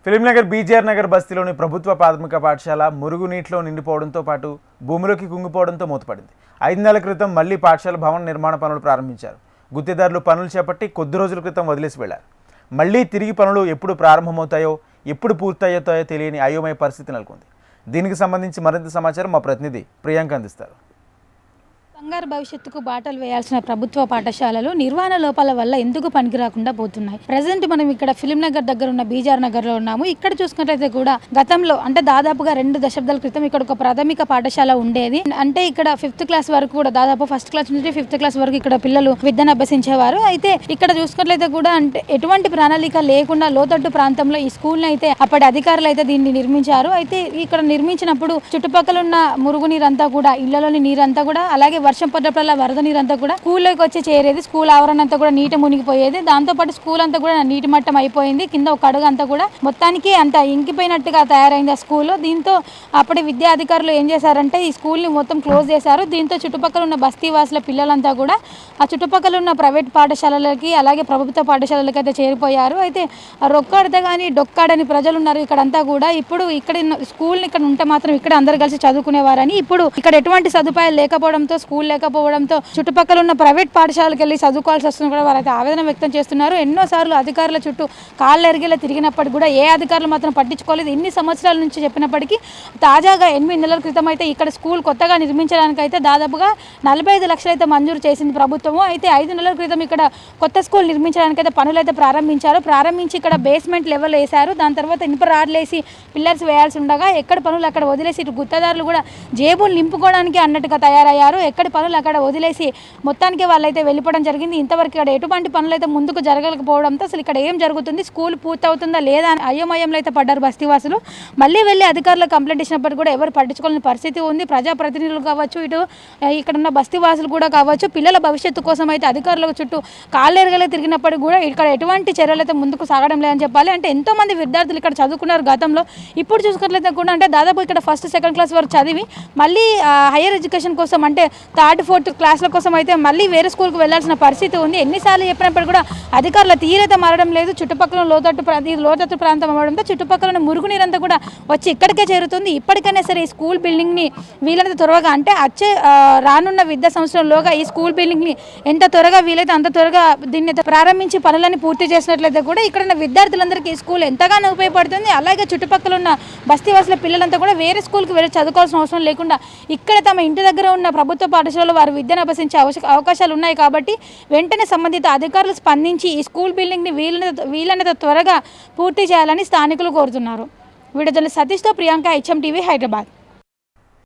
Film Nagar BJR Nagar బస్తీలోని ప్రభుత్వ ప్రాథమిక పాఠశాల మురుగునీటిలో నిండిపోవడంతో పాటు భూమిలోకి కుంగిపోవడంతో మూతపడింది. 5 నెలల క్రితం మళ్లీ పాఠశాల భవన నిర్మాణ పనులు ప్రారంభించారు. గుత్తేదారులు పనులు చేపట్టి కొద్ది రోజుల క్రితం వదిలేసి వెళ్లారు. మళ్లీ తిరిగి పనులు ఎప్పుడు ప్రారంభమవుతాయో ఎప్పుడు పూర్తయ్యాయో తెలియని అయోమయ పరిస్థితి నెలకొంది. దీనికి సంబంధించి మరింత సమాచారం మా ప్రతినిధి ప్రియాంక అందిస్తారు. బంగారు భవిష్యత్తుకు బాటలు వేయాల్సిన ప్రభుత్వ పాఠశాలలు నిర్వహణ లోపాల వల్ల ఎందుకు పనికిరాకుండా పోతున్నాయి. ప్రజెంట్ మనం ఇక్కడ ఫిలింనగర్ దగ్గర ఉన్న బీజార్ నగర్లో ఉన్నాము. ఇక్కడ చూసుకున్నట్లయితే కూడా గతంలో అంటే దాదాపుగా 2 దశాబ్దాల క్రితం ఇక్కడ ఒక ప్రాథమిక పాఠశాల ఉండేది. అంటే ఇక్కడ 5th క్లాస్ వరకు కూడా దాదాపు 1st క్లాస్ నుంచి 5th క్లాస్ వరకు ఇక్కడ పిల్లలు విద్యను అభ్యసించేవారు. అయితే ఇక్కడ చూసుకున్నట్లయితే కూడా అంటే ఎటువంటి ప్రణాళిక లేకుండా లోతట్టు ప్రాంతంలో ఈ స్కూల్ని అయితే అప్పటి అధికారులు అయితే దీన్ని నిర్మించారు. అయితే ఇక్కడ నిర్మించినప్పుడు చుట్టుపక్కల ఉన్న మురుగునీరంతా కూడా ఇళ్లలోని నీరంతా కూడా అలాగే వర్షం పడ్డప్పుడల్లా వరద నీరంతా కూడా స్కూల్లోకి వచ్చి చేరేది. స్కూల్ ఆవరణ అంతా కూడా నీట మునిగిపోయేది. దాంతోపాటు స్కూల్ అంతా కూడా నీటి మట్టం అయిపోయింది. కింద ఒక అడుగు అంతా కూడా మొత్తానికి అంత ఇంకిపోయినట్టుగా తయారైంది ఆ స్కూల్. దీంతో అప్పటి విద్యా అధికారులు ఏం చేశారంటే ఈ స్కూల్ని మొత్తం క్లోజ్ చేశారు. దీంతో చుట్టుపక్కల ఉన్న బస్తీ వాసుల పిల్లలంతా కూడా ఆ చుట్టుపక్కల ఉన్న ప్రైవేట్ పాఠశాలలకి అలాగే ప్రభుత్వ పాఠశాలలకి అయితే చేరిపోయారు. అయితే రొక్కాడితే కానీ డొక్కాడని ప్రజలు ఉన్నారు ఇక్కడంతా కూడా. ఇప్పుడు ఇక్కడ స్కూల్ని ఇక్కడ ఉంటే మాత్రం ఇక్కడ అందరు కలిసి చదువుకునేవారని ఇప్పుడు ఇక్కడ ఎటువంటి సదుపాయాలు లేకపోవడంతో స్కూల్ లేకపోవడంతో చుట్టుపక్కల ఉన్న ప్రైవేట్ పాఠశాలకు వెళ్ళి చదువుకోవాల్సి వస్తుంది కూడా వారైతే ఆవేదన వ్యక్తం చేస్తున్నారు. ఎన్నోసార్లు అధికారుల చుట్టూ కాళ్ళు ఎరిగేలా తిరిగినప్పటికీ కూడా ఏ అధికారులు మాత్రం పట్టించుకోలేదు. ఇన్ని సంవత్సరాల నుంచి చెప్పినప్పటికీ తాజాగా 8 నెలల క్రితం అయితే ఇక్కడ స్కూల్ కొత్తగా నిర్మించడానికి అయితే దాదాపుగా 45 లక్షలు అయితే మంజూరు చేసింది ప్రభుత్వము. అయితే 5 నెలల క్రితం ఇక్కడ కొత్త స్కూల్ నిర్మించడానికి అయితే పనులు అయితే ప్రారంభించి ఇక్కడ బేస్మెంట్ లెవెల్ వేశారు. దాని తర్వాత ఇనుప రాడ్లు వేసి పిల్లర్స్ వేయాల్సి ఉండగా ఎక్కడ పనులు అక్కడ వదిలేసి ఇటు గుత్తదారులు కూడా జేబులు నింపుకోవడానికి అన్నట్టుగా తయారయ్యారు. ఎక్కడి పనులు అక్కడ వదిలేసి మొత్తానికి వాళ్ళైతే వెళ్ళిపోవడం జరిగింది. ఇంతవరకు ఇక్కడ ఎటువంటి పనులు అయితే ముందుకు జరగకపోవడంతో అసలు ఇక్కడ ఏం జరుగుతుంది, స్కూల్ పూర్తవుతుందా లేదా అని అయోమయంలో అయితే పడ్డారు బస్తీవాసులు. మళ్ళీ వెళ్ళి అధికారులకు కంప్లైంట్ ఇచ్చినప్పటికీ కూడా ఎవరు పట్టించుకోలేని పరిస్థితి ఉంది. ప్రజాప్రతినిధులు కావచ్చు, ఇటు ఇక్కడ ఉన్న బస్తీవాసులు కూడా కావచ్చు, పిల్లల భవిష్యత్తు కోసం అయితే అధికారులకు చుట్టూ కాళ్ళెరగలే తిరిగినప్పటికీ కూడా ఇక్కడ ఎటువంటి చర్యలు అయితే ముందుకు సాగడం లేదని చెప్పాలి. అంటే ఎంతోమంది విద్యార్థులు ఇక్కడ చదువుకున్నారు గతంలో. ఇప్పుడు చూసుకున్నట్లయితే కూడా అంటే దాదాపు ఇక్కడ 1st, 2nd క్లాస్ వరకు చదివి మళ్ళీ హైయర్ ఎడ్యుకేషన్ కోసం అంటే 3rd, 4th క్లాసుల కోసం అయితే మళ్ళీ వేరే స్కూల్కి వెళ్లాల్సిన పరిస్థితి ఉంది. ఎన్నిసార్లు చెప్పినప్పుడు కూడా అధికారుల తీరైతే మారడం లేదు. చుట్టుపక్కల లోతట్టు ప్రాంతం అవ్వడంతో చుట్టుపక్కల మురుగునీరంతా కూడా వచ్చి ఇక్కడికే చేరుతుంది. ఇప్పటికైనా సరే ఈ స్కూల్ బిల్డింగ్ని వీలైతే త్వరగా అంటే రానున్న విద్యా సంవత్సరంలోగా ఈ స్కూల్ బిల్డింగ్ని ఎంత త్వరగా వీలైతే అంత త్వరగా దీన్ని ప్రారంభించి పనులని పూర్తి చేసినట్లయితే కూడా ఇక్కడ ఉన్న విద్యార్థులందరికీ ఈ స్కూల్ ఎంతగానో ఉపయోగపడుతుంది. అలాగే చుట్టుపక్కల ఉన్న బస్తీవాసుల పిల్లలంతా కూడా వేరే స్కూల్కి వెళ్ళి చదువుకోవాల్సిన అవసరం లేకుండా ఇక్కడ తమ ఇంటి దగ్గర ఉన్న ప్రభుత్వ పాఠశాలలో వారు విద్యను అభ్యసించే అవకాశాలు ఉన్నాయి. కాబట్టి వెంటనే సంబంధిత అధికారులు స్పందించి ఈ స్కూల్ బిల్డింగ్ని వీలైనంత త్వరగా పూర్తి చేయాలని స్థానికులు కోరుతున్నారు. వీడియో జర్నలిస్ట్ సతీష్తో ప్రియాంక, HM టీవీ, హైదరాబాద్.